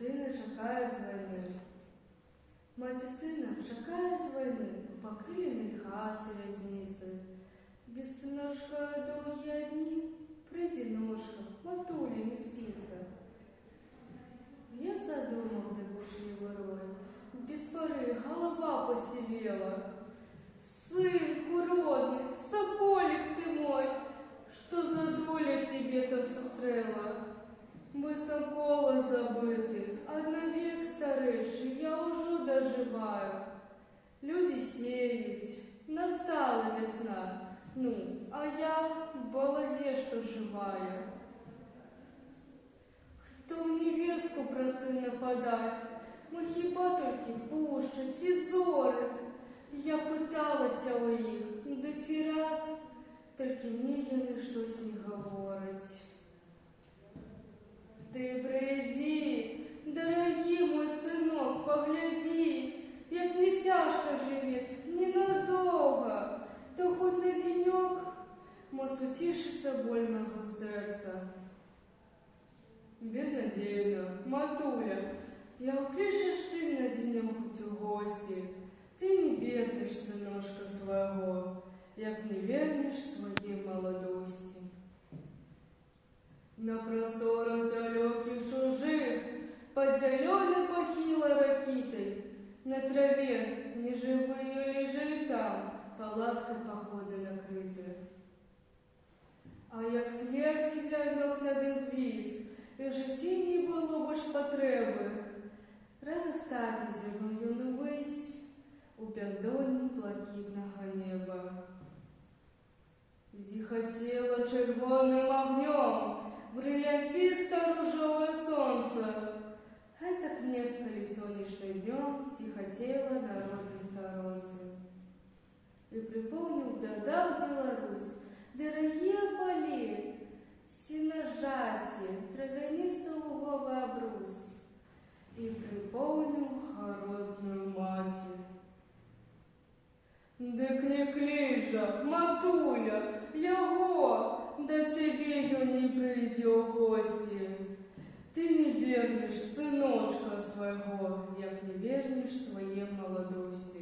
сина чекає з війни. Мать сина чекає з війни у покиленій хаті в'язниці. Без синочка довгі дні, прийде ножка, матулі не спиться. Я задумав, де бушливый рой, без поры голова посивела. Сынку родный, соколик ты мой, что за доля тебе-то сустрела? Мы сокола забыты, одновек старейший, я уже доживаю. Люди сеют, настала весна, ну, а я в балазе, что живая. Кто в невестку про сына подаст, мы хіба тільки пущу, ці зоры. Я пыталася у їх, да ці раз, тільки мені яны щось не говорять. Ты прийди, дорогий мой сынок, погляди, як не тяжко живець, ненадовго, то хоть на денек, мос утішиться боль моего сердца. Безнадійно, матуля, я укличеш ти на денек хоть у гості. Ты не вернешь сыношка своего, як не вернешь своей молодости. На просторах далеких чужих, под зеленой похилой ракитой, на траве неживые лежит там, палаткой походной накрытой. А як смерть вянок над звіз, і в житті не було больш потреби, раз останній зірнув юну вись у бездонні блакитного неба. Зихотело червоним огнем бриллиантисто-ружовое солнце. Этак неколи солнечным днем зихотело народной сторонцы. И припомнил беда в Беларусь, дорогие поли, сеножатие, травянисто-луговый обрус. И припомнил холодную матерь. Дык не клей же, матуля, яго, да тебе ё не прийде в гости. Ты не вернешь сыночка своего, як не вернешь своей молодости.